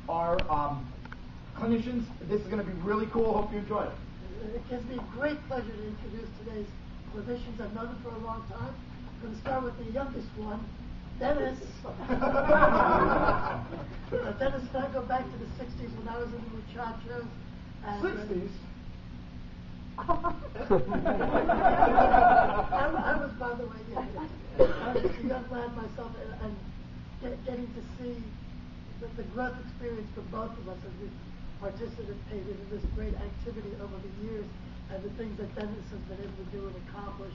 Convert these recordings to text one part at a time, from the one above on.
our clinicians. This is going to be really cool. Hope you enjoy it. It gives me great pleasure to introduce today's clinicians. I've known them for a long time. I'm going to start with the youngest one, Dennis. Dennis and I go back to the 60s when I was in the muchachos. 60s? I was, by the way, I was a young lad myself, and getting to see the growth experience for both of us as we participated in this great activity over the years, and the things that Dennis has been able to do and accomplish.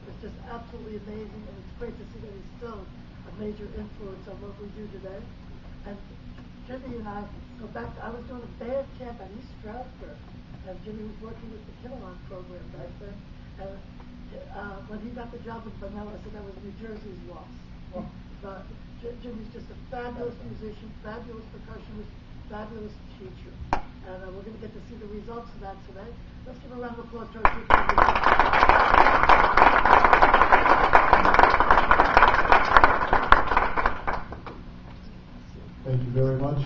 It's just absolutely amazing, and it's great to see that he's still a major influence on what we do today. And Jimmy and I go back to, I was doing a band camp at East Stroudsburg, and Jimmy was working with the Kinnelon program back then. And when he got the job with Bunnell, I said that was New Jersey's loss. But Jimmy's just a fabulous musician, fabulous percussionist, fabulous teacher. And we're going to get to see the results of that today. Let's give a round of applause to our teacher. Thank you very much.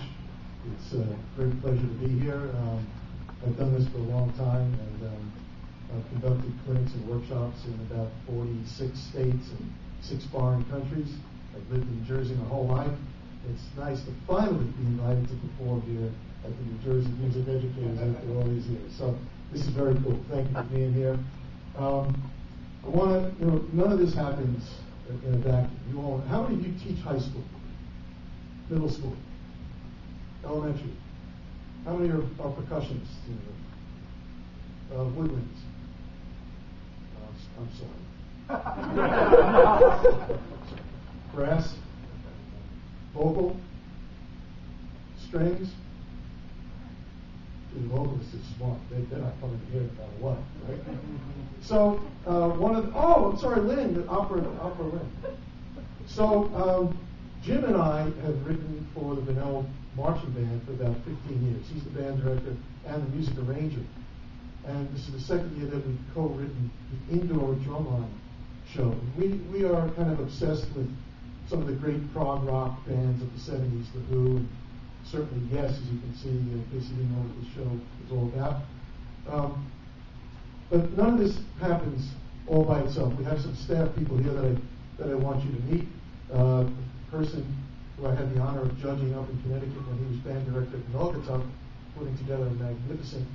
It's a great pleasure to be here. I've done this for a long time, and I've conducted clinics and workshops in about 46 states and 6 foreign countries. I've lived in New Jersey my whole life. It's nice to finally be invited to perform here at the New Jersey Music Educators after all these years. So this is very cool. Thank you for being here. I want to, none of this happens in a vacuum. You all, how many of you teach high school, middle school, elementary? How many are percussionists? Woodwinds? I'm sorry. Brass? Vocal? Strings? The vocalists are smart. They're not coming here no matter what, right? So Lynn, the opera Lynn. So Jim and I have written for the Bunnell marching band for about 15 years. He's the band director and the music arranger. And this is the second year that we've co-written the indoor drumline show. We are kind of obsessed with some of the great prog rock bands of the 70s, The Who, and certainly Yes, as you can see, in case you didn't know what the show is all about. But none of this happens all by itself. We have some staff people here that I want you to meet. The person who I had the honor of judging up in Connecticut when he was band director at Naugatuck, putting together a magnificent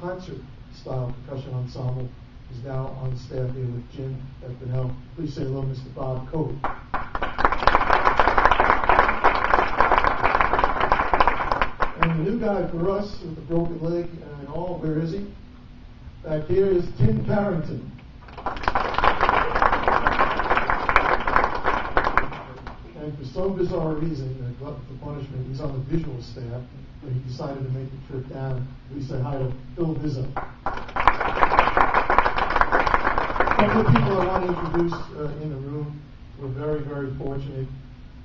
concert-style percussion ensemble, is now on staff here with Jim at Bunnell. Please say hello, Mr. Bob Covey. And the new guy for us with the broken leg and all, where is he? Back here is Tim Carrington. And for some bizarre reason, glutton for punishment, he's on the visual staff, but he decided to make the trip down. We say hi to Phil Vizzo. A couple of people I want to introduce in the room. We're very, very fortunate.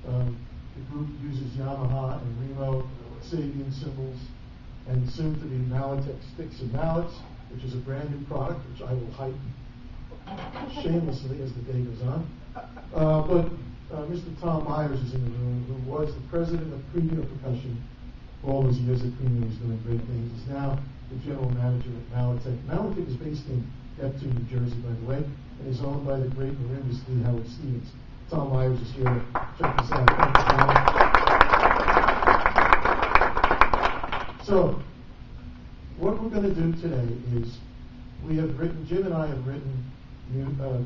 The group uses Yamaha and Remo Sabian cymbals and soon to be Malatech sticks and mallets, which is a brand new product, which I will hype shamelessly as the day goes on. But Mr. Tom Myers is in the room, who was the president of Premier Percussion for all those years that Premier was doing great things. He's now the general manager at Malatech. Malatech is based in Neptune, New Jersey, by the way, and is owned by the great marimbist Lee Howard Stevens. Tom Myers is here to check this out. Thank you, Tom. So, what we're going to do today is Jim and I have written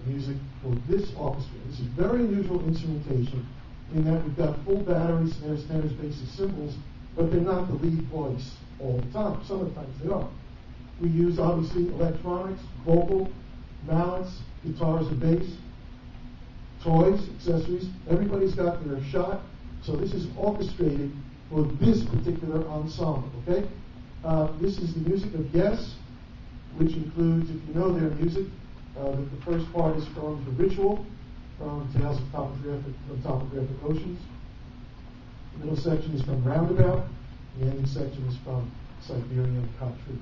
music for this orchestra. This is very unusual instrumentation in that we've got full batteries, snares, tenors, basses, cymbals, but they're not the lead voice all the time. Sometimes they are. We use, obviously, electronics, vocal, mallets, guitars and bass, toys, accessories. Everybody's got their shot. So this is orchestrated for this particular ensemble, okay? This is the music of Yes, which includes, if you know their music, the first part is from The Ritual, from Tales of Topographic Oceans. The middle section is from Roundabout. The ending section is from Siberian Cop Troop.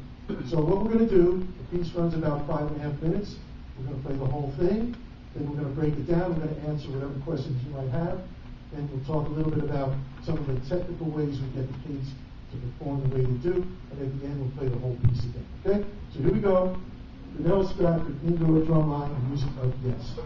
So what we're going to do, the piece runs about 5.5 minutes. We're going to play the whole thing. Then we're going to break it down. We're going to answer whatever questions you might have. and we'll talk a little bit about some of the technical ways we get the kids to perform the way they do, and at the end we'll play the whole piece again. Okay? So here we go. Bunnell Scott with Indoor Drumline and Music of Yes.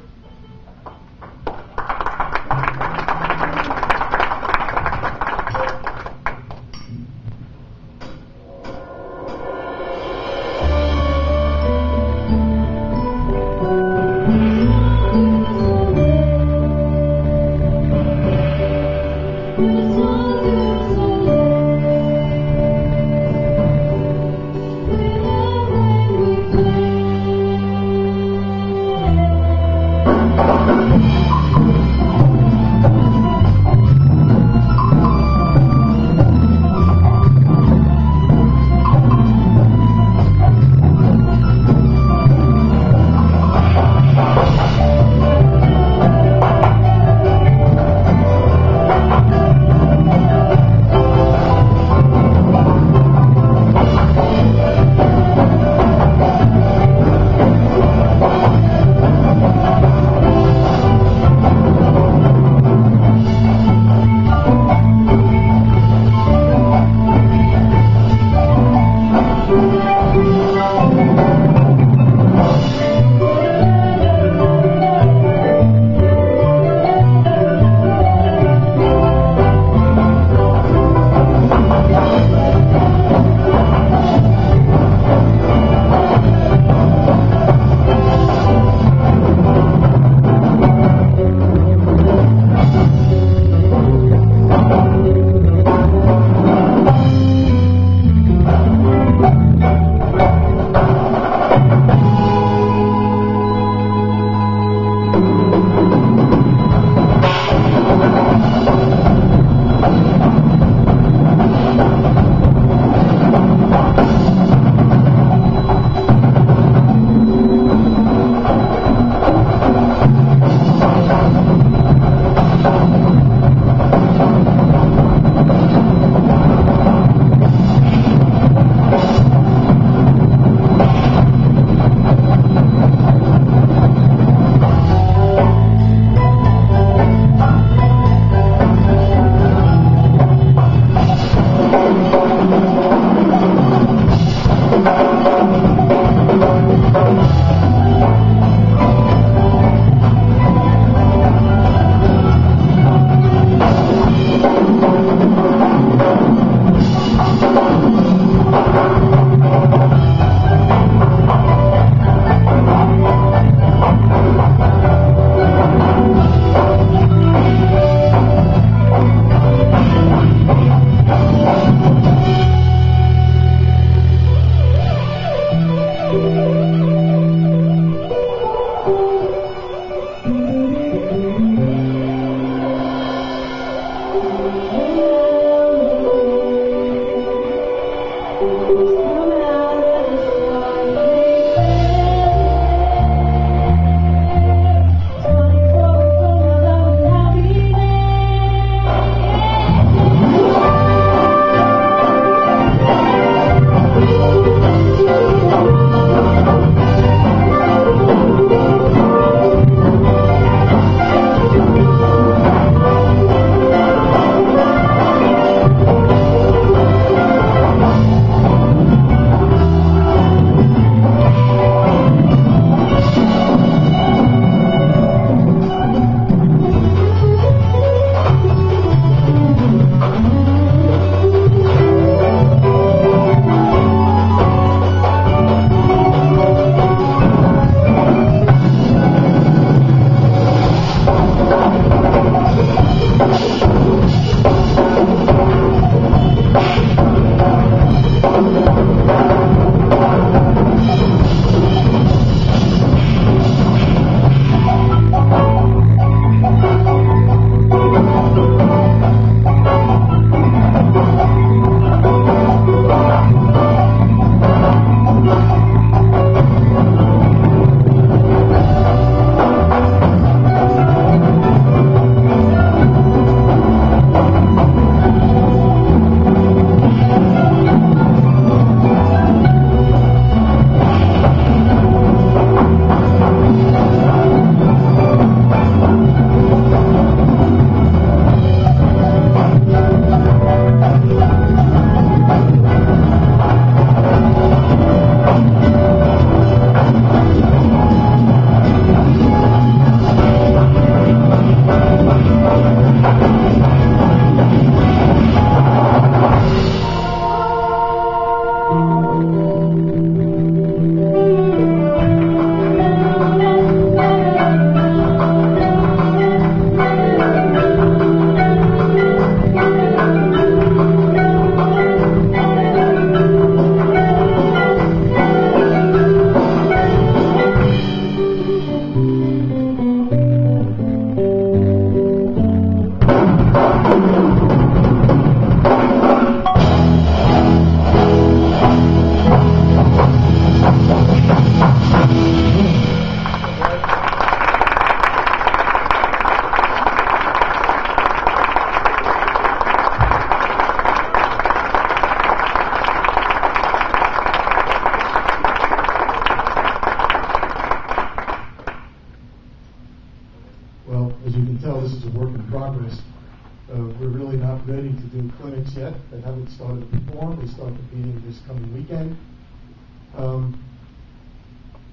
do clinics yet. They haven't started to perform. They start competing this coming weekend.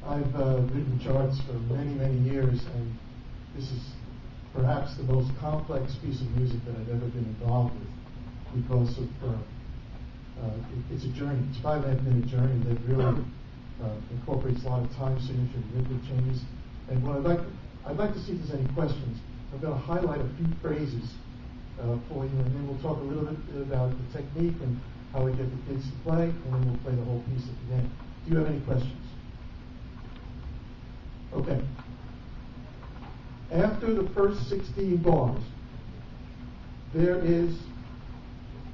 I've written charts for many, many years, and this is perhaps the most complex piece of music that I've ever been involved with, because of it's a journey. It's a 5.5 minute journey that really incorporates a lot of time signature, rhythmic changes. And what I'd like to see if there's any questions. I'm going to highlight a few phrases for you, and then we'll talk a little bit about the technique and how we get the kids to play, and then we'll play the whole piece at the end. Do you have any questions? Okay. After the first 16 bars, there is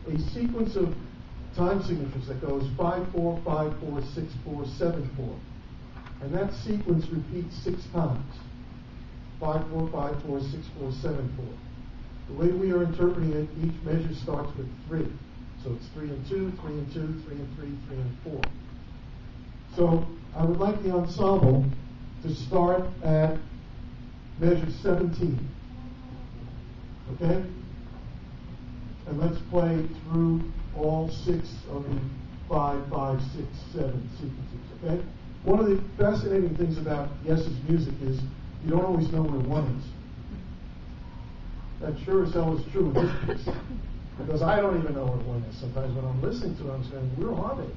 a sequence of time signatures that goes 5-4, 5-4, 6-4, 7-4. And that sequence repeats 6 times. 5-4, 5-4, 6-4, 7-4. The way we are interpreting it, each measure starts with 3. So it's 3 and 2, 3 and 2, 3 and 3, 3 and 4. So I would like the ensemble to start at measure 17. Okay? And let's play through all 6 of the 5, 5, 6, 7 sequences. Okay? One of the fascinating things about Yes's music is you don't always know where 1 is. That sure as hell is true in this piece. Because I don't even know where 1 is. Sometimes when I'm listening to it, I'm saying, where are they?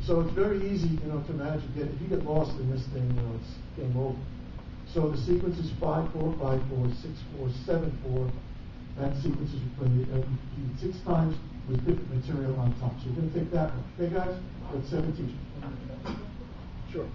So it's very easy, to imagine. If you get lost in this thing, it's game over. So the sequence is 5-4, 5-4, 6-4, 7-4. That sequence is repeated 6 times with different material on top. So we're going to take that one. Okay, guys? That's 17. Sure.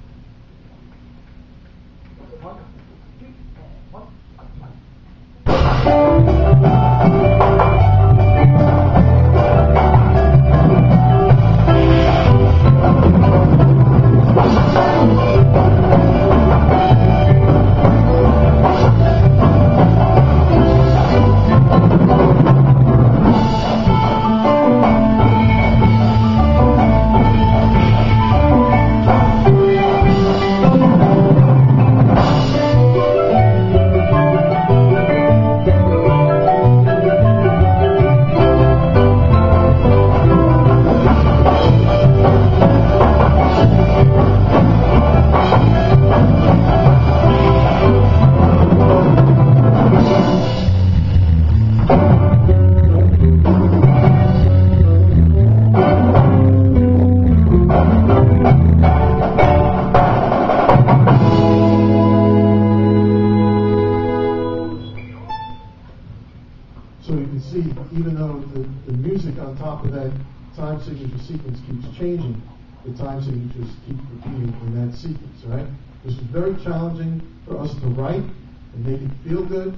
Sequence keeps changing, the time signatures keep repeating in that sequence, right? This is very challenging for us to write and make it feel good,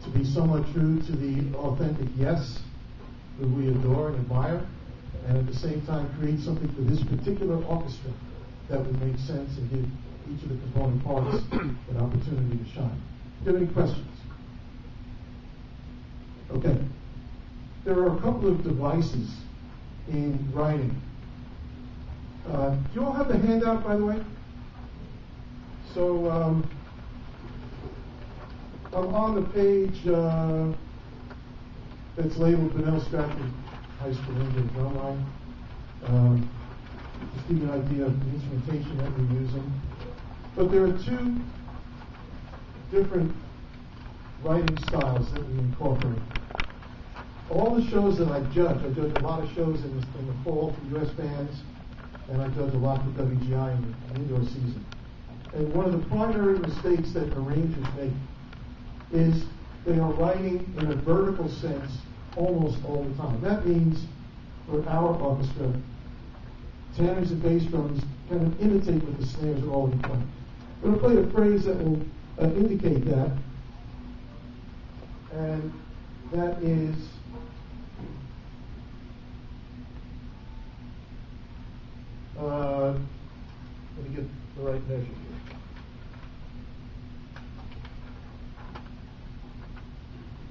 to be somewhat true to the authentic Yes who we adore and admire, and at the same time create something for this particular orchestra that would make sense and give each of the component parts an opportunity to shine. Do you have any questions? Okay. There are a couple of devices in writing. Do you all have the handout, by the way? So I'm on the page that's labeled Bunnell High School Drumline. Just to give you an idea of the instrumentation that we're using. But there are 2 different writing styles that we incorporate. All the shows that I judge a lot of shows in the fall for U.S. bands, and I judge a lot for WGI in the indoor season. And one of the primary mistakes that arrangers make is they are writing in a vertical sense almost all the time. That means for our orchestra, tenors and bass drums kind of imitate what the snares are already playing. I'm going to play a phrase that will indicate that, and that is let me get the right measure here.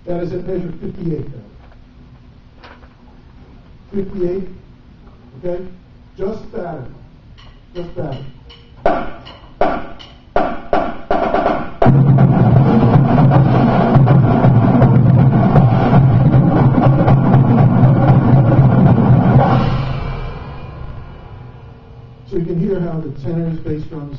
That is at measure 58 now. 58, okay? Just batted. Just batted. how the tenors, bass drums,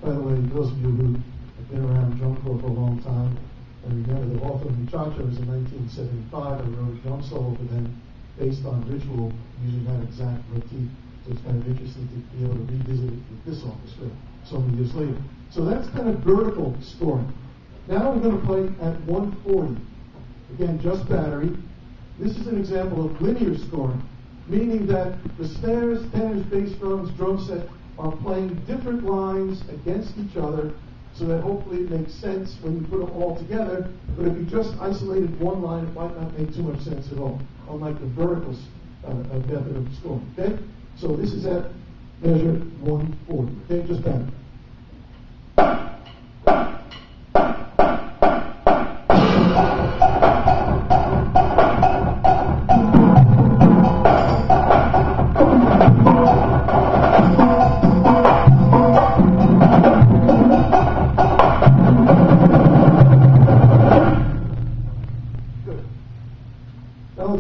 by the way, those of you who have been around drum corps for a long time, and remember that Off the Muchachos in 1975, I wrote a drum solo for them based on Ritual, using that exact motif. So it's kind of interesting to be able to revisit it with this orchestra so many years later. So that's kind of vertical scoring. Now we're going to play at 140. Again, just battery. This is an example of linear scoring, meaning that the snares, tenors, bass drums, drum set are playing different lines against each other, so that hopefully it makes sense when you put them all together. But if you just isolated one line, it might not make too much sense at all, unlike the vertical method of scoring. Okay? So this is at measure 140. Okay, just battery.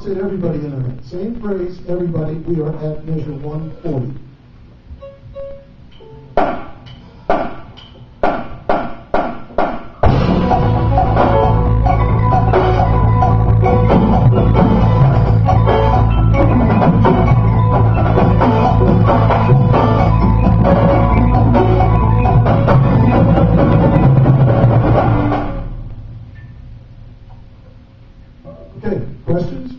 Everybody in a minute. Same phrase, everybody. We are at measure 140. Okay, questions?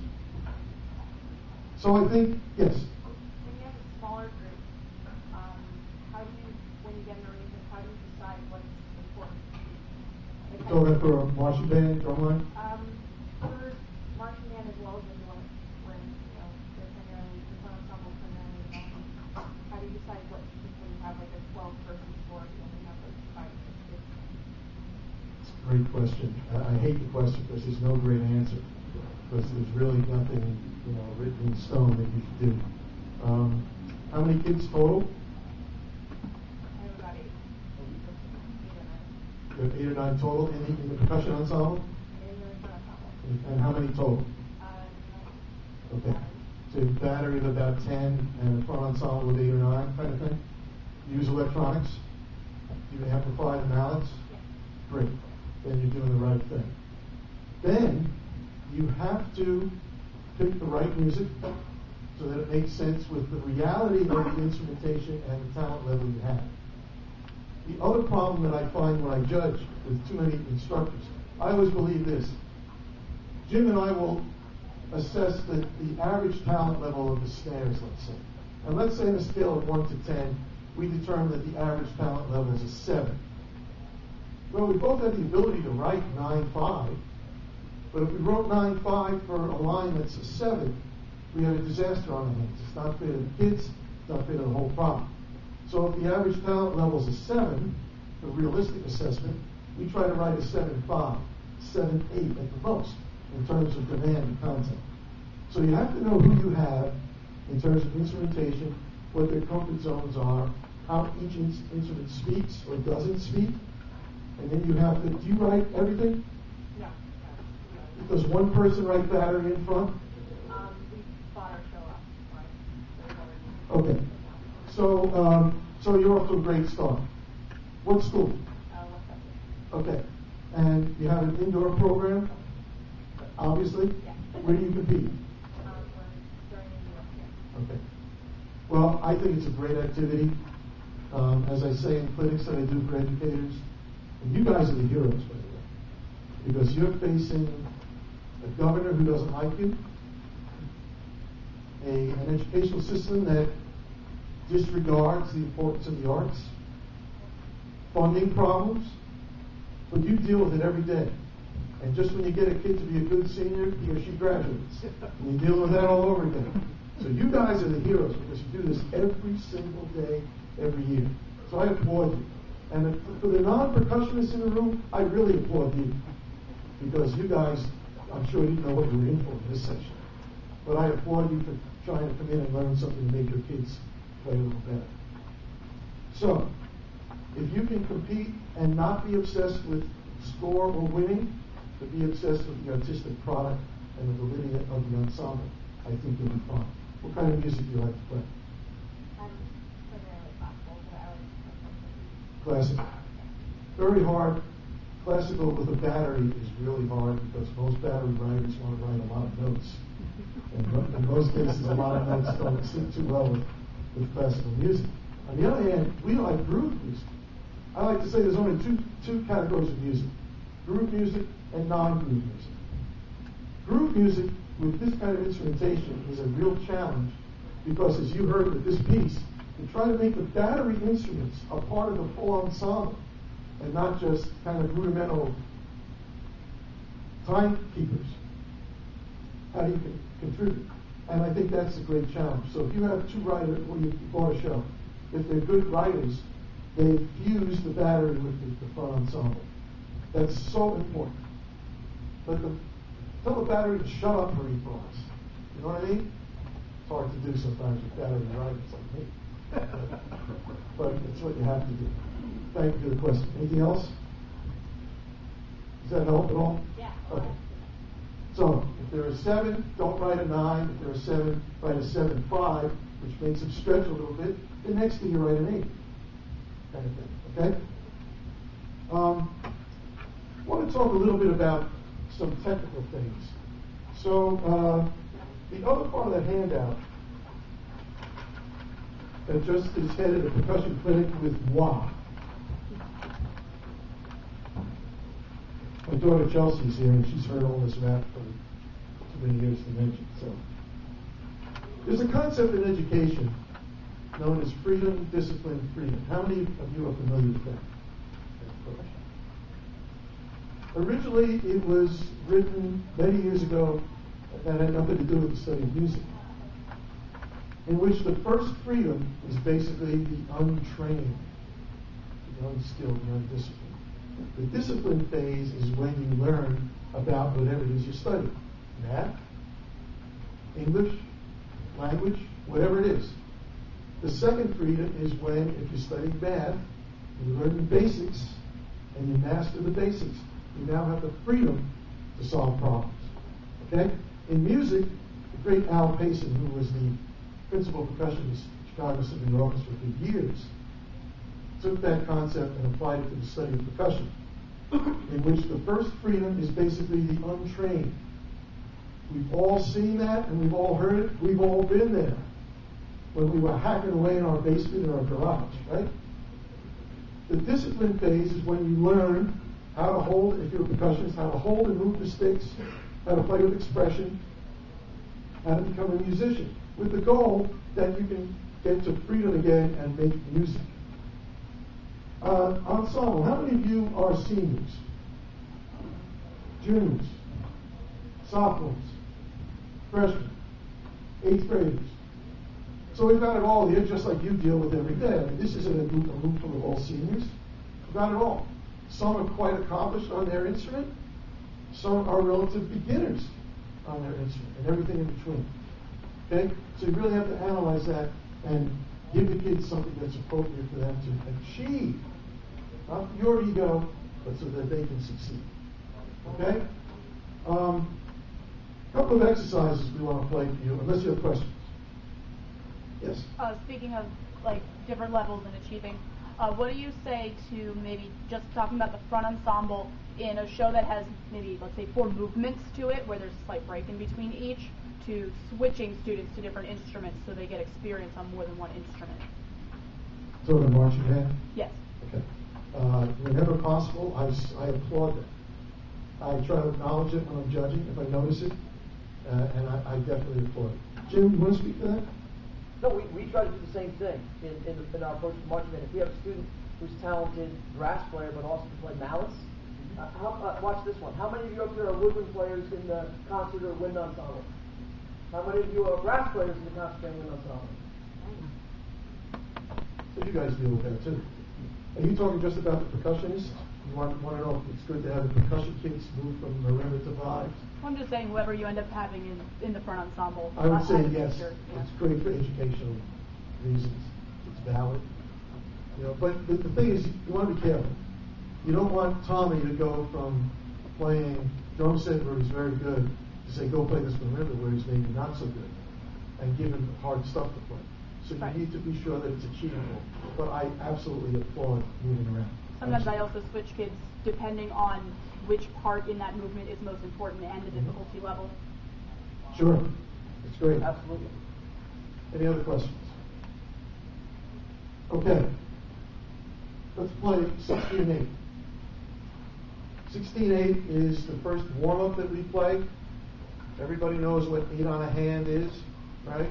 So I think, yes. When you have a smaller group, how do you, when you get an arrangement, how do you decide what's important? Like, So that for a marching band, drumline? For marching band as well as when you know, they're primarily, the fun ensemble primarily involved. How do you decide what to do when you have like a 12-person score and you only have like 5 or 6 kids? Great question. I hate the question because there's no great answer. Because there's really nothing, written in stone that you should do. How many kids total? I have about 8. 8 or 9. You have 8 or 9 total in the percussion ensemble? And how many total? 9. Okay. So you have a battery of about 10 and a front ensemble with 8 or 9 kind of thing? Use electronics? Do you amplify the mallets? Yeah. Great. Then you're doing the right thing. Then you have to pick the right music so that it makes sense with the reality of the instrumentation and the talent level you have. The other problem that I find when I judge with too many instructors, I always believe this. Jim and I will assess the average talent level of the snares, let's say. And let's say on a scale of 1 to 10, we determine that the average talent level is a 7. Well, we both have the ability to write 9-5, but if we wrote 9-5 for a line that's a 7, we have a disaster on our hands. It's not fair to the kids, it's not fair to the whole problem. So if the average talent level is a 7, the realistic assessment, we try to write a 7-5, 7-8 at the most, in terms of demand and content. So you have to know who you have in terms of instrumentation, what their comfort zones are, how each instrument speaks or doesn't speak, and then you have to, do you write everything? No. Does one person write battery in front? We bought our show up, right? Okay. So you're off to a great start. What school? Okay. And you have an indoor program, obviously? Yeah. Where do you compete? During the year. Okay. Well, I think it's a great activity. As I say in clinics that I do for educators, and you guys are the heroes, by the way, because you're facing a governor who doesn't like you, an educational system that disregards the importance of the arts, funding problems, but you deal with it every day. And just when you get a kid to be a good senior, he or she graduates. And you deal with that all over again. So you guys are the heroes because you do this every single day, every year. So I applaud you. And for the non-percussionists in the room, I really applaud you. Because you guys, I'm sure you know what you were in for in this session. But I applaud you for trying to come in and learn something to make your kids play a little better. So, if you can compete and not be obsessed with score or winning, but be obsessed with the artistic product and the validity of the ensemble, I think you'll be fine. What kind of music do you like to play? Primarily classical. Very hard. Classical with a battery is really hard because most battery writers want to write a lot of notes. And in most cases, a lot of notes don't sit too well with classical music. On the other hand, we like groove music. I like to say there's only two categories of music: groove music and non-groove music. Groove music with this kind of instrumentation is a real challenge because, as you heard with this piece, we try to make the battery instruments a part of the full ensemble and not just kind of rudimental timekeepers. How do you contribute? And I think that's a great challenge. So if you have two writers, or you bought a show, if they're good writers, they fuse the battery with the front ensemble. That's so important. Tell the battery to shut up for 8 bars. You know what I mean? It's hard to do sometimes with battery writers like me. But it's what you have to do. Thank you for the question. Anything else? Does that help at all? Yeah. Okay. So, if there are 7, don't write a 9. If there are 7, write a 7-5, which makes them stretch a little bit. The next thing you write an 8. Kind of thing. Okay? I want to talk a little bit about some technical things. So, the other part of the handout that just is headed a percussion clinic with moi. My daughter Chelsea's here, and she's heard all this rap for too many years to mention. So, there's a concept in education known as freedom, discipline, freedom. How many of you are familiar with that? Originally, it was written many years ago that had nothing to do with the study of music, in which the first freedom is basically the untrained, the unskilled, the undisciplined. The discipline phase is when you learn about whatever it is you study. Math, English, language, whatever it is. The second freedom is when, if you're studying math, you learn the basics and you master the basics. You now have the freedom to solve problems. Okay? In music, the great Al Payson, who was the principal percussionist at Chicago Symphony Orchestra for years, took that concept and applied it to the study of percussion, in which the first freedom is basically the untrained. We've all seen that, and we've all heard it. We've all been there when we were hacking away in our basement or our garage, right? The discipline phase is when you learn how to hold, if you're a percussionist, how to hold and move the sticks, how to play with expression, how to become a musician, with the goal that you can get to freedom again and make music. Ensemble, how many of you are seniors, juniors, sophomores, freshmen, 8th graders? So we've got it all here, just like you deal with every day. I mean, this isn't a room full of all seniors. We've got it all. Some are quite accomplished on their instrument. Some are relative beginners on their instrument, and everything in between. Okay? So you really have to analyze that and give the kids something that's appropriate for them to achieve. Not for your ego, but so that they can succeed. Okay? A couple of exercises we want to play for you, unless you have questions. Yes? Speaking of like different levels in achieving, what do you say to maybe just talking about the front ensemble in a show that has maybe, let's say, 4 movements to it, where there's a slight break in between each, to switching students to different instruments so they get experience on more than one instrument? So the marching band? Yes. Okay. Whenever possible, I applaud that. I try to acknowledge it when I'm judging, if I notice it, and I definitely applaud it. Jim, you want to speak to that? No, we try to do the same thing in our approach to marching band. If we have a student who's talented brass player but also can play mallets, watch this one. How many of you up here are woodwind players in the concert or wind ensemble? How many of you are brass players in the concert and wind ensemble? So you guys deal with that too. Are you talking just about the percussionists? You want to know if it's good to have the percussion kids move from marimba to vibes? I'm just saying whoever you end up having in the front ensemble. I would say yes. Yeah. It's great for educational reasons. It's valid. But the thing is, you want to be careful. You don't want Tommy to go from playing drum set where he's very good to say, go play this marimba where he's maybe not so good, and give him hard stuff to play. So you Right. need to be sure that it's achievable. But I absolutely applaud moving around. Sometimes I also switch kids depending on which part in that movement is most important and the difficulty level. Sure. It's great. Absolutely. Any other questions? Okay. Let's play 16-8. 16-8 is the first warm-up that we play. Everybody knows what 8 on a hand is, right?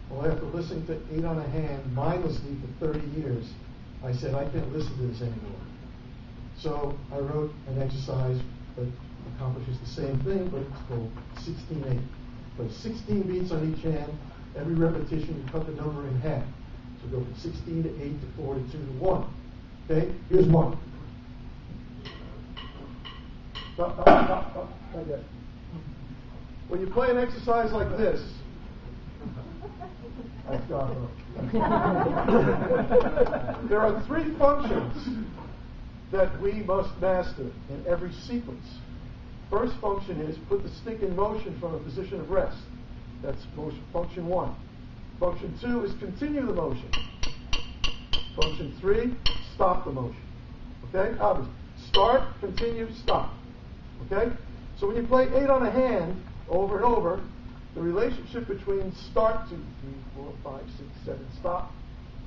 Well, after listening to 8 on a hand mindlessly for 30 years, I said, I can't listen to this anymore. So I wrote an exercise that accomplishes the same thing, but it's called 16-8. So 16 beats on each hand. Every repetition, you cut the number in half. So go from 16 to 8 to 4 to 2 to 1. Okay? Here's one. Stop. Like that. When you play an exercise like this, there are 3 functions that we must master in every sequence. First function is put the stick in motion from a position of rest. That's motion, function 1. Function 2 is continue the motion. Function 3, stop the motion. Okay? Start, continue, stop. Okay? So when you play 8 on a hand over and over, the relationship between start to 3, 4, 5, 6, 7, stop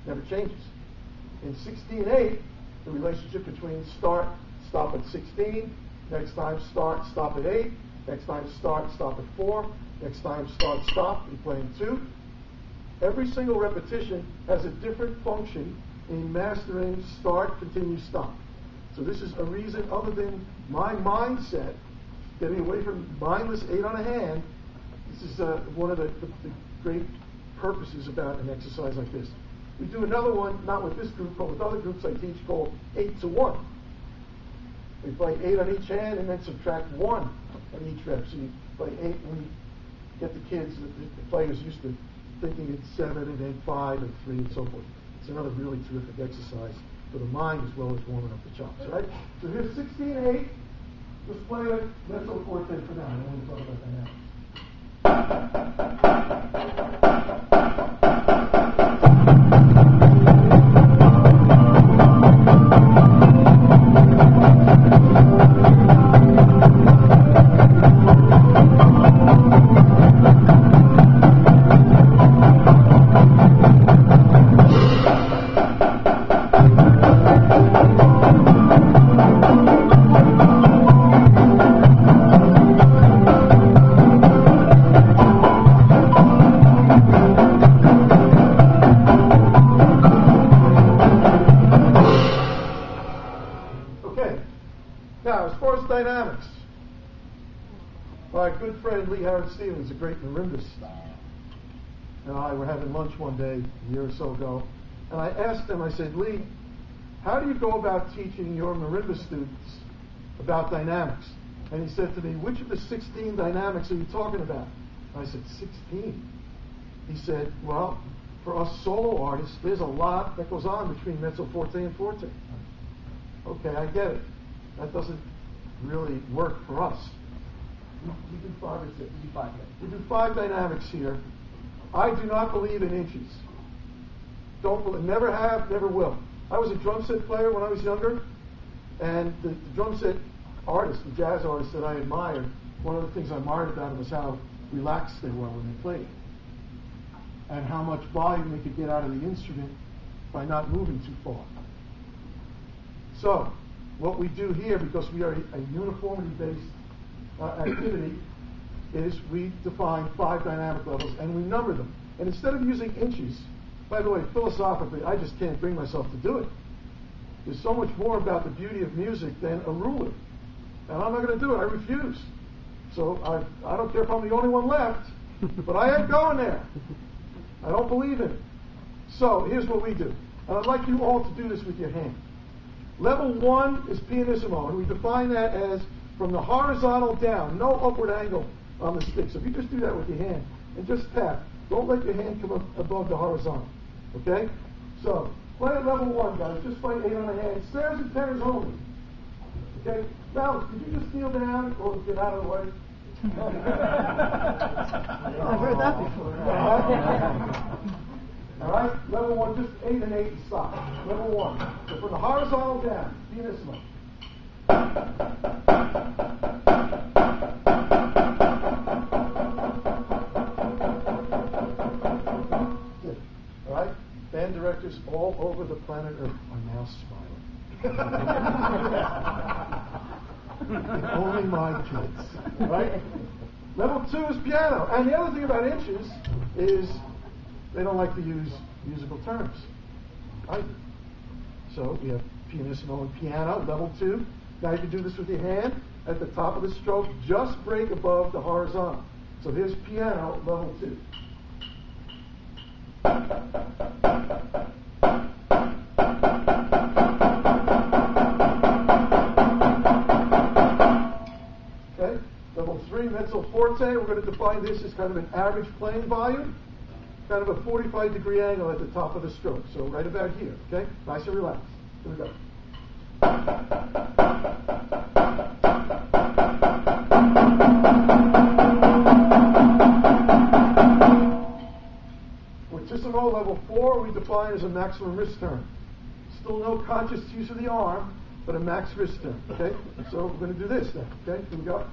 never changes. In 16-8, the relationship between start, stop at 16, next time start, stop at 8, next time start, stop at 4, next time start, stop, you play in 2. Every single repetition has a different function in mastering start, continue, stop. So this is a reason other than my mindset, getting away from mindless 8 on a hand. This is one of the great purposes about an exercise like this. We do another one, not with this group, but with other groups I teach, called 8 to 1. We play 8 on each hand and then subtract 1 on each rep. So you play 8 when you get the kids, the players used to thinking it's 7 and then 5 and 3 and so forth. It's another really terrific exercise for the mind as well as warming up the chops, right? So here's 16-8. Let's play it mezzo forte for now. I don't want to talk about that now. Dynamics. My good friend Lee Harrod Stevens, a great marimbist, and I were having lunch one day a year or so ago, and I asked him, I said, Lee, how do you go about teaching your marimba students about dynamics? And he said to me, which of the 16 dynamics are you talking about? I said, 16. He said, well, for us solo artists, there's a lot that goes on between mezzo forte and forte. Okay, I get it. That doesn't really work for us. We do 5 or 6. We do 5 dynamics here. I do not believe in inches. Never have, never will. I was a drum set player when I was younger, and the drum set artists, the jazz artists that I admired, one of the things I admired about them was how relaxed they were when they played, and how much volume they could get out of the instrument by not moving too far. So, what we do here, because we are a uniformity-based activity, is we define 5 dynamic levels and we number them. And instead of using inches, by the way, philosophically, I just can't bring myself to do it. There's so much more about the beauty of music than a ruler. And I'm not going to do it. I refuse. So I don't care if I'm the only one left, but I ain't going there. I don't believe in it. So here's what we do. And I'd like you all to do this with your hand. Level 1 is pianissimo, and we define that as from the horizontal down, no upward angle on the stick. So if you just do that with your hand and just tap, don't let your hand come up above the horizontal. Okay? So, play at level 1, guys. Just play 8 on a hand. Snares and tenors only. Okay? Now, could you just kneel down or get out of the way? I've heard that before. right? Level 1, just 8 and 8 and stop. Level 1. So from the horizontal down, pianissimo. Good. All right? Band directors all over the planet Earth are now smiling. Only my kids. Right? Level 2 is piano. And the other thing about inches is they don't like to use musical terms. Right? So we have pianissimo and piano, level 2. Now you can do this with your hand. At the top of the stroke, just break above the horizontal. So here's piano, level 2. Okay, level 3, mezzo forte. We're going to define this as kind of an average playing volume, kind of a 45-degree angle at the top of the stroke. So right about here, okay? Nice and relaxed. Here we go. Fortissimo, level 4, we define as a maximum wrist turn. Still no conscious use of the arm, but a max wrist turn, okay? So we're going to do this now, okay? Here we go.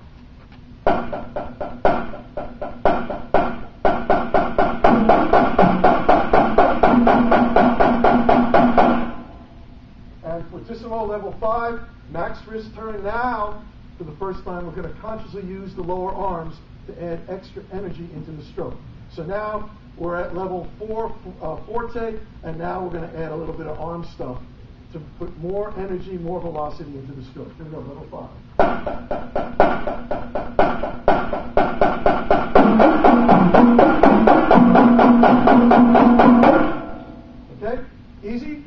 And fortissimo, level 5, max wrist turn. Now, for the first time, we're going to consciously use the lower arms to add extra energy into the stroke. So now we're at level 4, forte, and now we're going to add a little bit of arm stuff to put more energy, more velocity into the stroke. Here we go, level 5. Okay, easy,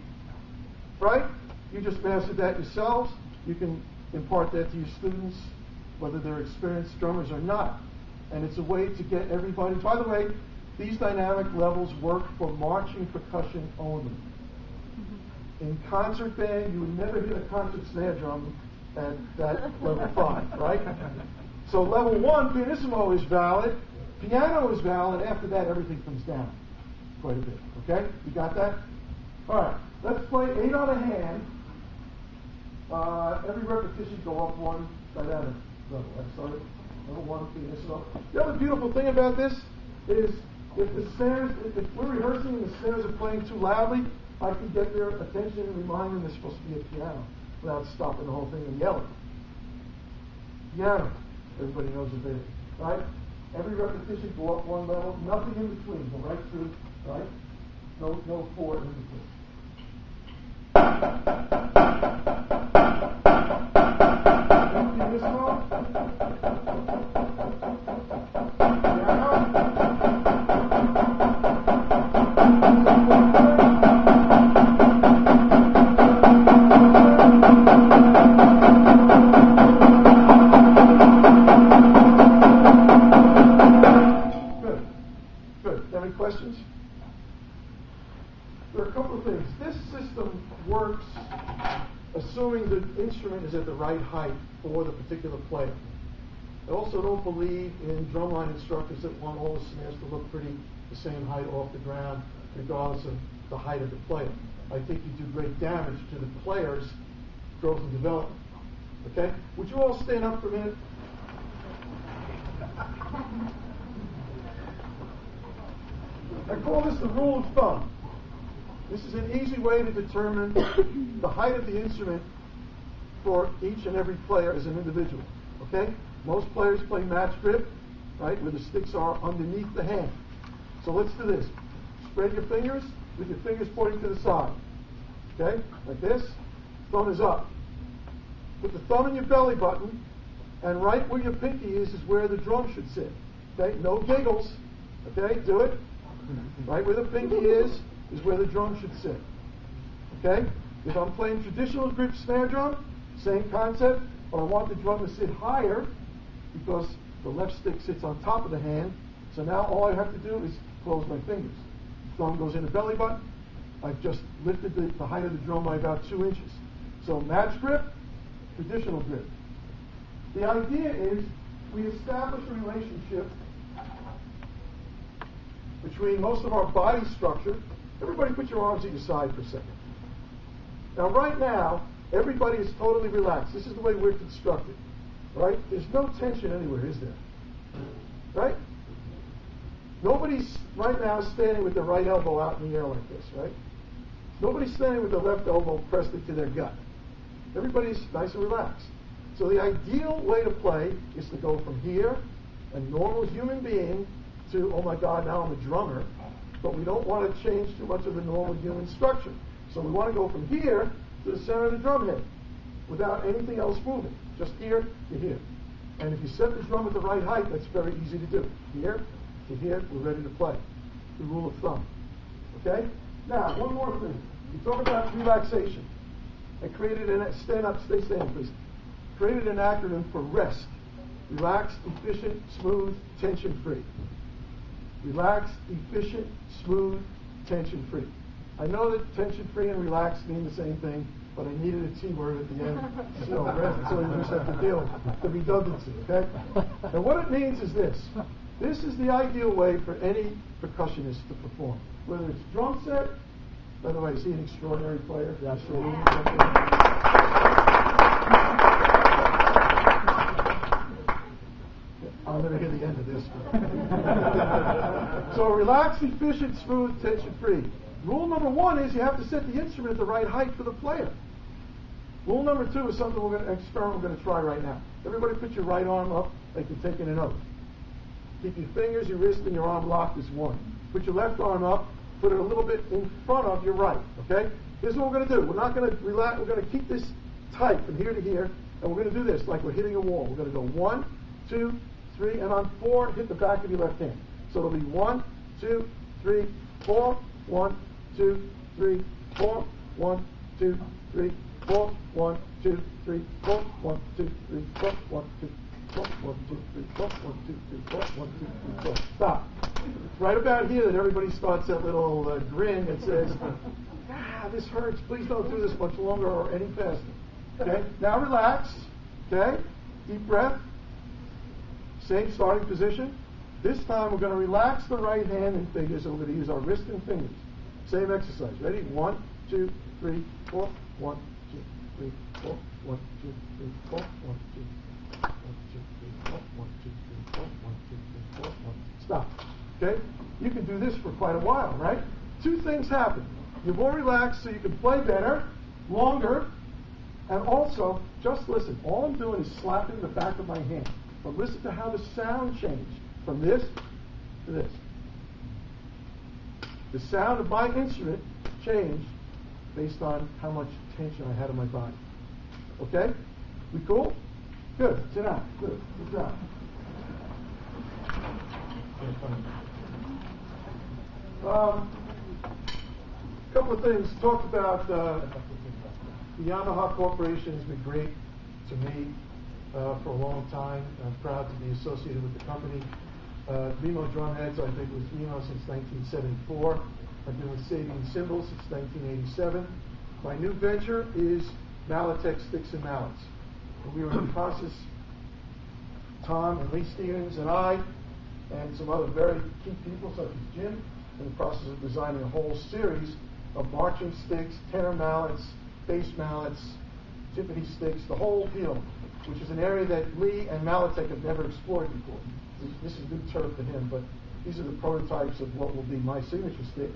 right? You just mastered that yourselves. You can impart that to your students, whether they're experienced drummers or not. And it's a way to get everybody. By the way, these dynamic levels work for marching percussion only. In concert band, you would never hit a concert snare drum at that level 5, right? So level 1, pianissimo is valid, piano is valid. After that, everything comes down quite a bit. Okay, you got that? All right, let's play 8 on a hand. Every repetition go up 1 dynamic level. Let's start at level 1, pianissimo. The other beautiful thing about this is if we're rehearsing and the snares are playing too loudly, I can get their attention and remind them they're supposed to be at piano without stopping the whole thing and yelling. Piano, everybody knows it there, right? Every repetition go up 1 level, nothing in between, go right through, right? No 4 in between. Pianissimo. Good. Any questions? There are a couple of things. This system works assuming the instrument is at the right height for the particular player. I also don't believe in drumline instructors that want all the snares to look pretty the same height off the ground, regardless of the height of the player. I think you do great damage to the player's growth and development. Okay? Would you all stand up for a minute? I call this the rule of thumb. This is an easy way to determine the height of the instrument for each and every player as an individual. Okay? Most players play match grip, right, where the sticks are underneath the hand. So let's do this. Spread your fingers with your fingers pointing to the side. Okay? Like this. Thumb is up. Put the thumb in your belly button, and right where your pinky is where the drum should sit. Okay? No giggles. Okay? Do it. Right where the pinky is where the drum should sit. Okay? If I'm playing traditional grip snare drum, same concept, but I want the drum to sit higher because the left stick sits on top of the hand. So now all I have to do is close my fingers. The thumb goes in the belly button. I've just lifted the height of the drum by about 2 inches. So match grip, traditional grip. The idea is we establish a relationship between most of our body structure Everybody put your arms at your side for a second. Now, right now, everybody is totally relaxed. This is the way we're constructed, right? There's no tension anywhere, is there? Right? Nobody's right now standing with their right elbow out in the air like this, right? Nobody's standing with their left elbow pressed into their gut. Everybody's nice and relaxed. So the ideal way to play is to go from here, a normal human being, to, oh my God, now I'm a drummer. But we don't want to change too much of the normal human structure. So we want to go from here to the center of the drum head without anything else moving. Just here to here. And if you set the drum at the right height, that's very easy to do. Here to here, we're ready to play. The rule of thumb. Okay? Now, one more thing. We talk about relaxation. I created stand up, stay standing, please. Created an acronym for REST. Relaxed, efficient, smooth, tension-free. Relaxed, efficient, smooth, tension-free. I know that tension-free and relaxed mean the same thing, but I needed a T word at the end. So you just have to deal with the redundancy, okay? And what it means is this. This is the ideal way for any percussionist to perform. Whether it's drum set, by the way, is he an extraordinary player? Yeah, I'll never hear the end of this. So relaxed, efficient, smooth, tension-free. Rule number 1 is you have to set the instrument at the right height for the player. Rule number 2 is something we're going to try right now. Everybody put your right arm up like you're taking an oath. Keep your fingers, your wrist, and your arm locked as one. Put your left arm up. Put it a little bit in front of your right. Okay? Here's what we're going to do. We're not going to relax. We're going to keep this tight from here to here, and we're going to do this like we're hitting a wall. We're going to go 1, 2, 3, and on 4, hit the back of your left hand. So it'll be 1, 2, 3, 4, 1, 2, 3, 4, 1, 2, 3, 4, 1, 2, 3, 4, 1, 2, 3, 4, 1, 2, 4, 1, 2, 3, 4, 1, 2, 3, 4, 1, 2, 3, 4. Stop. It's right about here that everybody starts that little grin that says, this hurts. Please don't do this much longer or any faster. Okay? Now relax. Okay? Deep breath. Same starting position. This time we're going to relax the right hand and fingers, and we're going to use our wrist and fingers. Same exercise. Ready? 1, 2, 3, 4. 1, 2, 3, 4. 1, 2, 3, 4. 1, 2, 3, 4. 1, 2, 3, 4. 1, 2, 3, 4. 1, 2, 3, 4. 1. Stop. Okay? You can do this for quite a while, right? 2 things happen. You're more relaxed so you can play better, longer, and also, just listen. All I'm doing is slapping the back of my hand. But listen to how the sound changed from this to this. The sound of my instrument changed based on how much tension I had in my body. Okay? We cool? Good. Sit down. Good. Good job. A couple of things. Talked about the Yamaha Corporation has been great to me for a long time. I'm proud to be associated with the company. Remo Drumheads, I think, was Remo since 1974. I've been with Sabian Cymbals since 1987. My new venture is Malatech Sticks and Mallets. And we were in the process, Tom and Lee Stevens and I, and some other very key people such as Jim, in the process of designing a whole series of marching sticks, tenor mallets, bass mallets, timpani sticks, the whole deal, which is an area that Lee and Malatech have never explored before. This is good turf to him, but these are the prototypes of what will be my signature stick.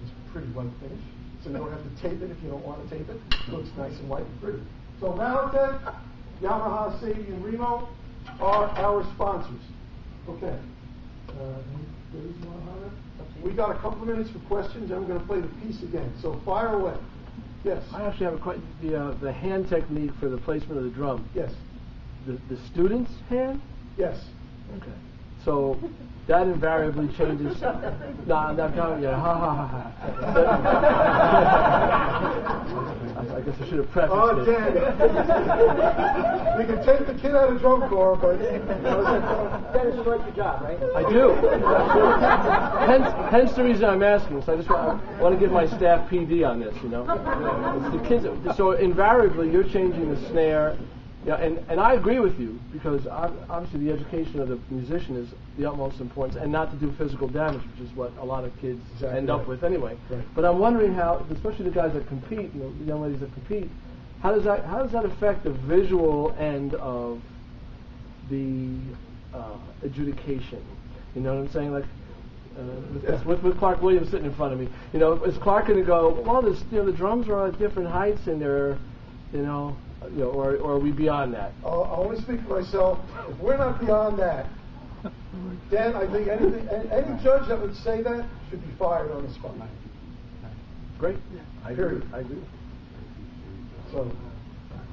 It's a pretty white finish, so you don't have to tape it if you don't want to tape it. It looks nice and white and pretty. So Malatech, Yamaha, Sabian, Remo are our sponsors. Okay. We got a couple of minutes for questions, and we're going to play the piece again. So fire away. Yes. I actually have a question. The hand technique for the placement of the drum. Yes. The student's hand? Yes. Okay. So that invariably changes. No, I'm not counting yet. Ha ha ha ha. I guess I should have prefaced Oh, it. dang it. We can take the kid out of drum corps, but Dennis, you like your job, right? I do. Hence the reason I'm asking. So I just want to give my staff PD on this, you know. It's the kids. So invariably, you're changing the snare Yeah, and I agree with you, because obviously the education of the musician is the utmost importance, and not to do physical damage, which is what a lot of kids end up with anyway. Right. But I'm wondering how, especially the guys that compete, the young ladies that compete, how does that affect the visual end of the adjudication? You know what I'm saying? Like with Clark Williams sitting in front of me, is Clark going to go, well, the drums are at different heights and they're, or are we beyond that? I'll only speak for myself. If we're not beyond that, then I think any judge that would say that should be fired on the spot. Great. Period. I agree. So,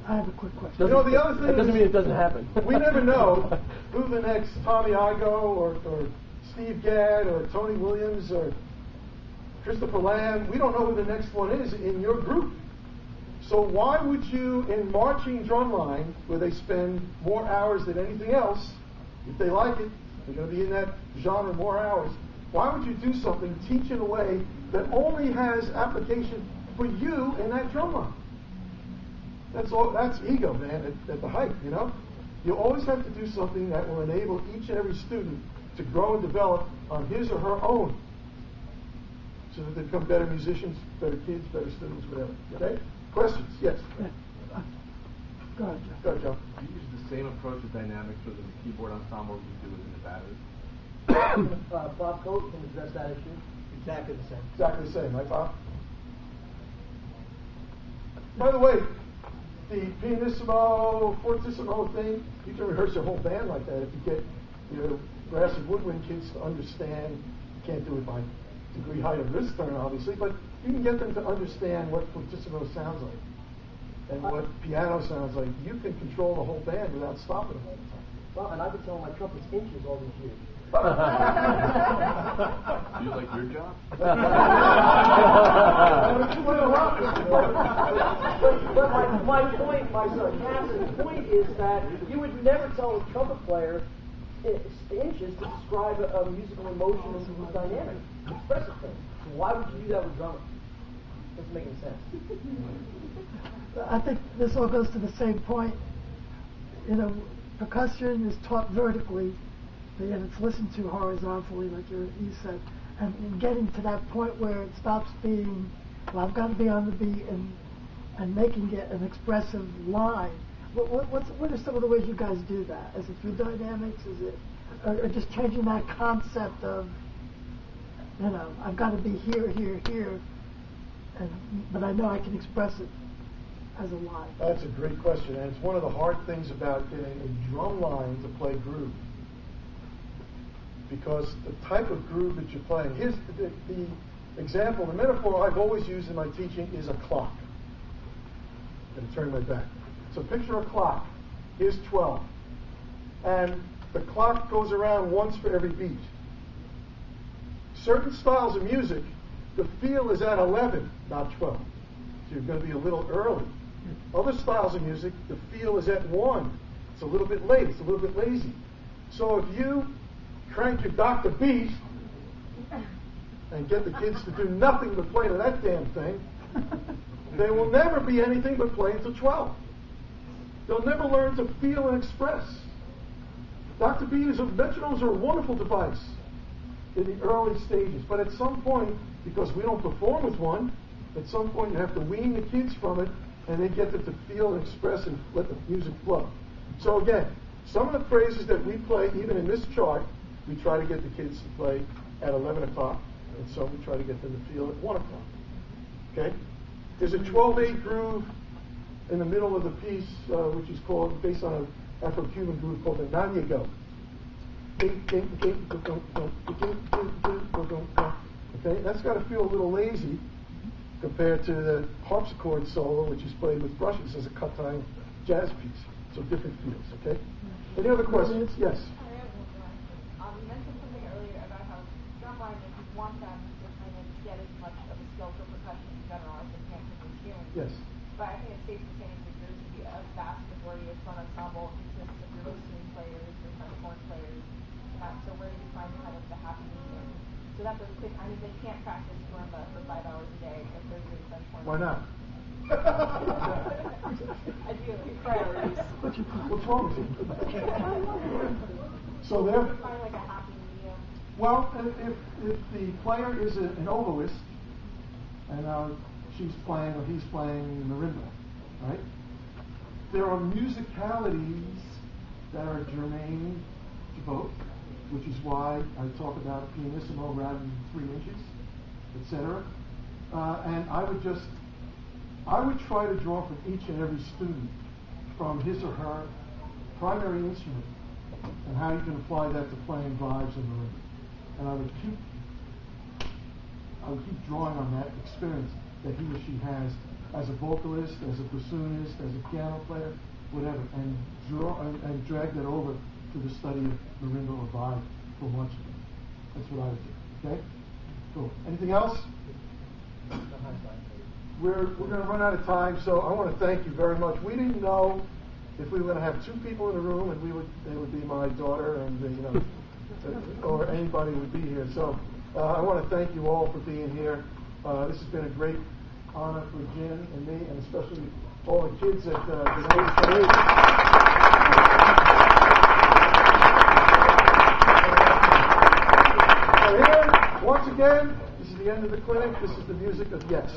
I have a quick question. the other thing that doesn't mean it doesn't happen. We never know who the next Tommy Igo or Steve Gadd or Tony Williams or Christopher Lamb. We don't know who the next one is in your group. So why would you, in marching drumline, where they spend more hours than anything else, if they like it, they're going to be in that genre more hours, why would you do something, teach in a way that only has application for you in that drumline? That's all. That's ego, man, at the height, You always have to do something that will enable each and every student to grow and develop on his or her own, so that they become better musicians, better kids, better students, whatever. Okay? Questions? Yes. Go ahead, Joe. Go ahead, Joe. Do you use the same approach with dynamics within the keyboard ensemble as you do within the battery? Bob Coat can address that issue. Exactly the same. Exactly the same, right, Bob? By the way, the pianissimo, fortissimo thing, you can rehearse your whole band like that if you get brass and woodwind kids to understand. You can't do it by degree, height, and wrist turn, obviously, but you can get them to understand what fortissimo sounds like and what piano sounds like. You can control the whole band without stopping them all the time. Well, and I've been telling my trumpets inches all these years. Do you like your job? But my point, my sarcastic point is that you would never tell a trumpet player inches to describe a musical emotion and dynamic, expressive thing. So why would you do that with drumming? Doesn't make any sense. I think this all goes to the same point. Percussion is taught vertically, but yet it's listened to horizontally, like you said. And in getting to that point where it stops being, well, I've got to be on the beat and making it an expressive line. What are some of the ways you guys do that? Is it through dynamics? Is it or just changing that concept of, I've got to be here, here, here, but I know I can express it as a line? That's a great question, and it's one of the hard things about getting a drum line to play groove. Because the type of groove that you're playing, here's the example, the metaphor I've always used in my teaching is a clock. I'm going to turn my back. So picture a clock. Here's 12. And the clock goes around once for every beat. Certain styles of music, the feel is at 11, not 12. So you're going to be a little early. Other styles of music, the feel is at 1. It's a little bit late. It's a little bit lazy. So if you crank your Dr. Beat and get the kids to do nothing but play to that damn thing, they will never be anything but play until 12. They'll never learn to feel and express. Dr. Beat metronomes are a wonderful device in the early stages, but at some point, because we don't perform with one, at some point you have to wean the kids from it and then get them to feel and express and let the music flow. So again, some of the phrases that we play, even in this chart, we try to get the kids to play at 11 o'clock, and some we try to get them to feel at 1 o'clock. Okay? There's a 12/8 groove in the middle of the piece, which is called, based on an Afro-Cuban groove called the Nanyego. Okay? That's got to feel a little lazy compared to the harpsichord solo, which is played with brushes as a cut-time jazz piece. So different feels, okay? Any other questions? Yes? You mentioned something earlier about how drumline, if you want them to kind of get as much of a skill for percussion in general as they can from hearing. Yes. But I think it's safe to say that there's to be a vast majority of front ensemble consists of your listening players, your front horn players. So where do you find kind of the happy medium? So that those kids, they can't practice for 5 hours a day if they're doing French horn. Why not? What's wrong with you? So there. Find like a happy medium. Well, if the player is an oboist, and she's playing or he's playing marimba, right? There are musicalities that are germane to both, which is why I talk about a pianissimo rather than 3 inches, etc. And I would try to draw from each and every student from his or her primary instrument and how you can apply that to playing vibes and marimba. And I would keep drawing on that experience that he or she has as a vocalist, as a bassoonist, as a piano player, whatever, and drag that over to the study of marimba or vibe for once. That's what I would do. Okay? Cool. Anything else? We're going to run out of time, so I want to thank you very much. We didn't know if we were going to have 2 people in the room, and they would be my daughter, and or anybody would be here. So I want to thank you all for being here. This has been a great honor for Jim and me, and especially all the kids at So here, once again, this is the end of the clinic. This is the music of Yes.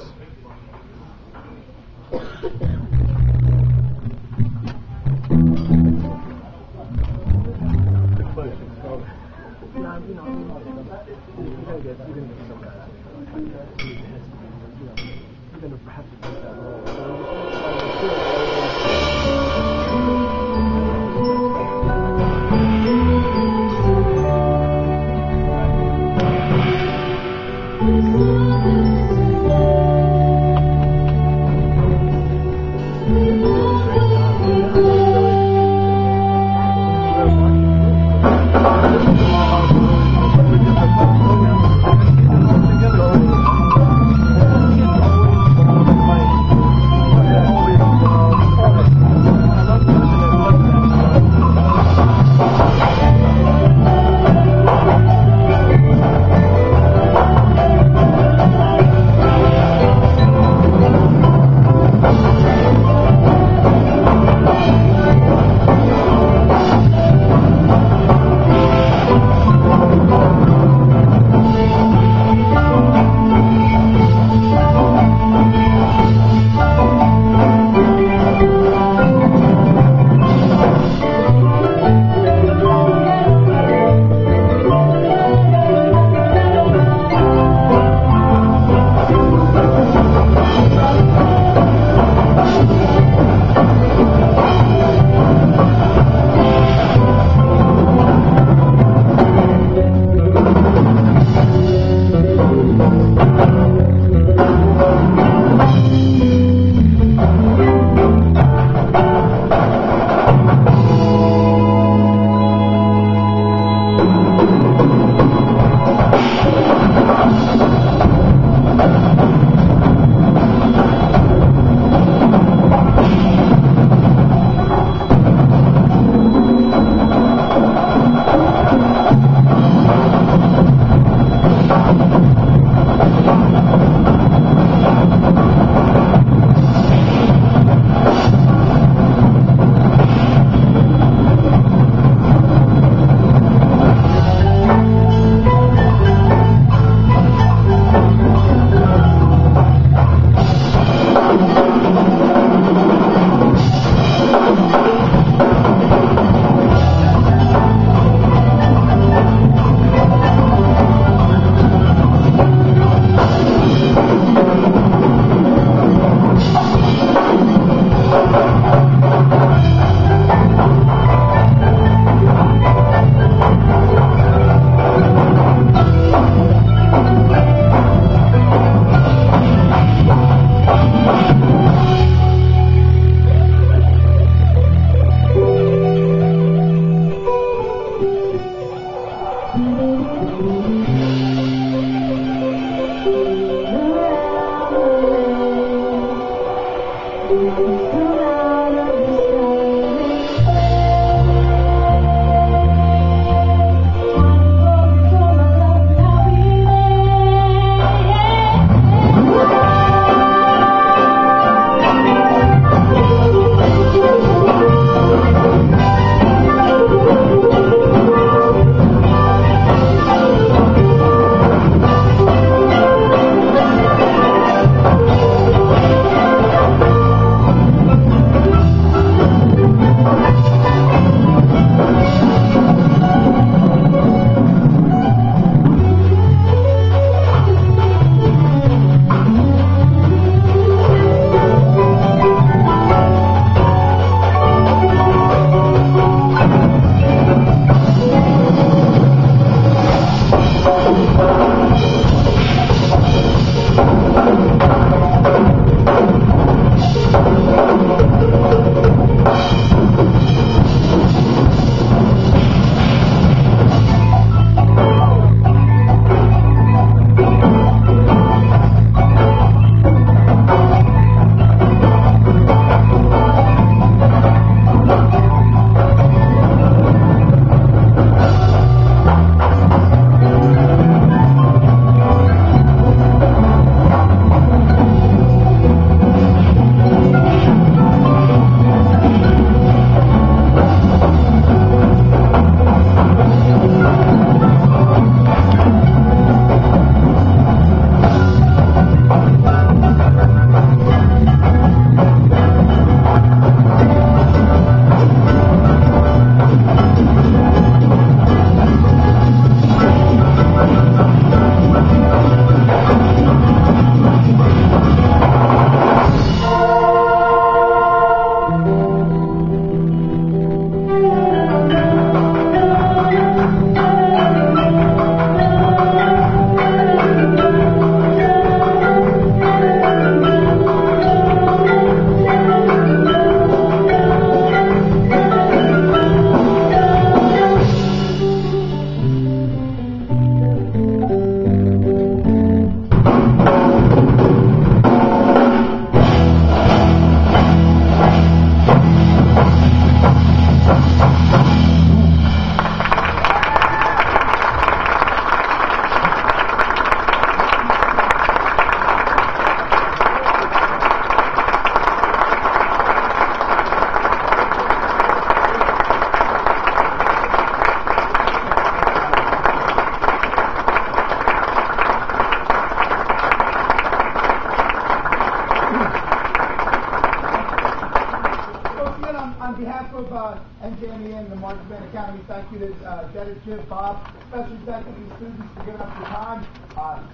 NJMEA and the Marching Band Academy. Thank you to Dennis, Jim, Bob. Especially thank you to the students for giving us your time,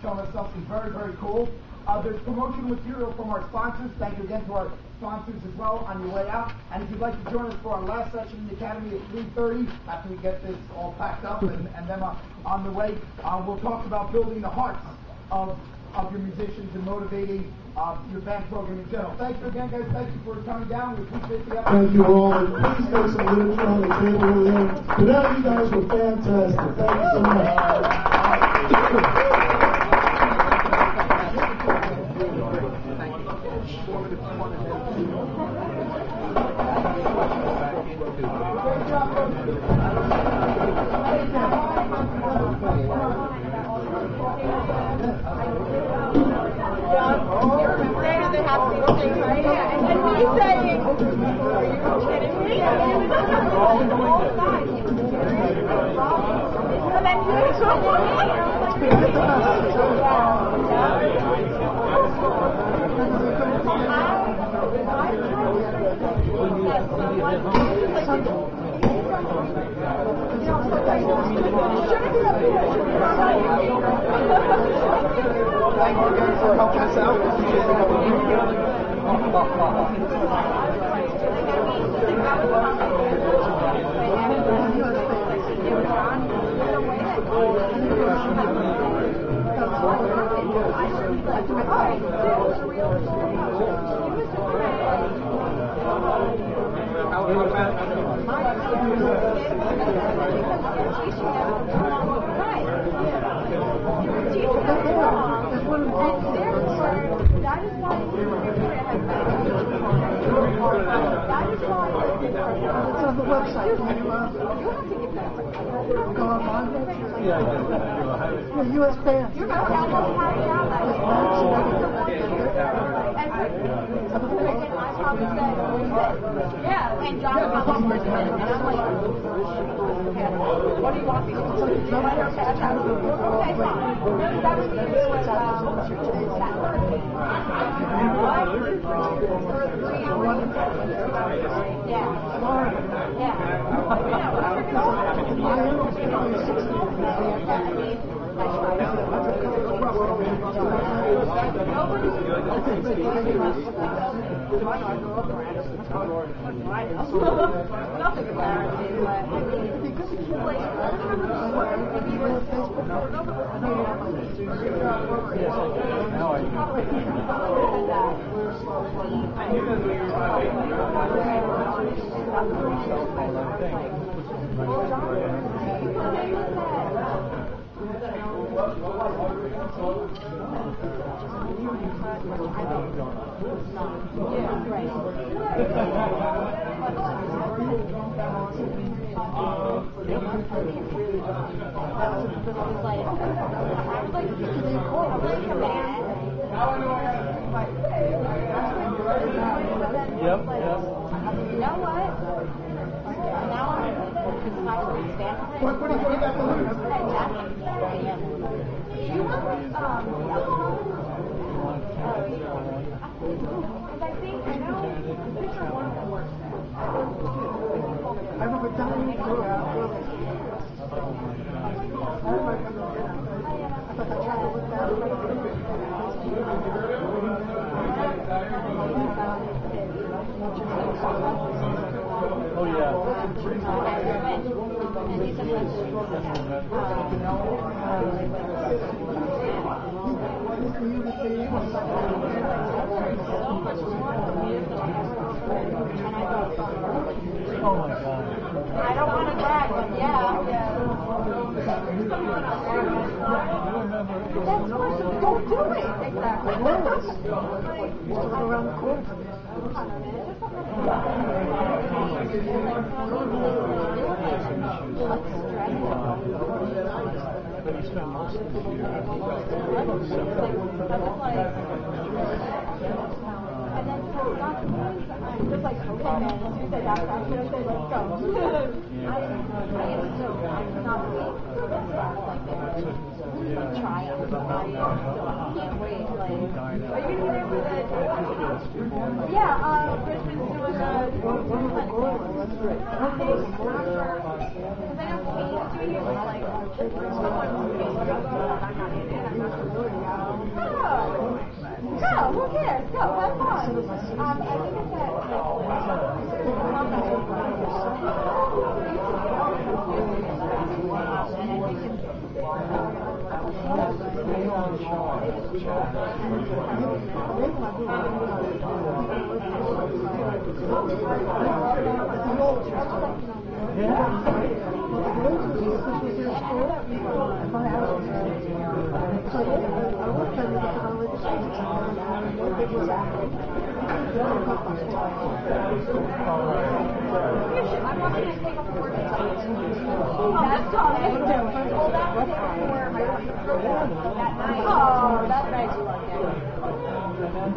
showing us something very, very cool. There's promotional material from our sponsors. Thank you again to our sponsors as well on your way out. And if you'd like to join us for our last session in the Academy at 3:30, after we get this all packed up and then on the way, we'll talk about building the hearts of your musicians and motivating your band program in general. Thank you again, guys. Thank you for coming down. We appreciate the effort. Thank you all. And please take some literature on the table over there. Tonight, you guys were fantastic. Thank you so much. Thank you again for helping us out. It's on the website. Go online. Yeah, U.S. bands. You're going to download how to download it. I probably said, yeah, and John was probably first minute, and I'm like, what do you want me to do? Okay, fine. That was the year when, nothing embarrassing, but Yep. You know what? Now I'm What do you got to lose? You want I think I know picture one of the worst. I remember dying for I thought I tried to look down. Oh yeah. Oh my God. I don't want to brag, but yeah. That's what don't do it. Exactly. Used to run around the corner. But you spend most of the year. And then Just like, okay, man, as soon as I got that, I say, let's go. I am so, I'm not like try out somebody, so I can't wait. Like, are you gonna be there for the? Yeah, Brisbane's doing That's great. Because I know Kate is doing it with like someone who's being drunk, but I'm not in it. I'm not sure. Go, who cares? Go, have fun. I think it's Oh, that's nice you like it.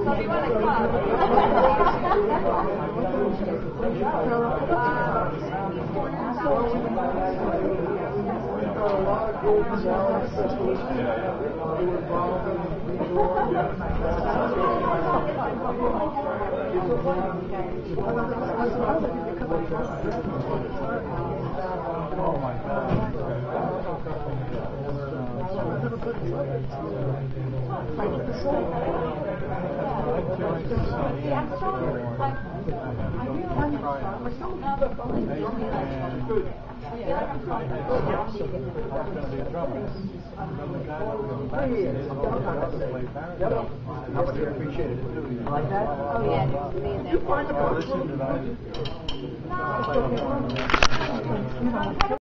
So if you want to Oh my God. How much you appreciate it? Like that? oh yeah, You find the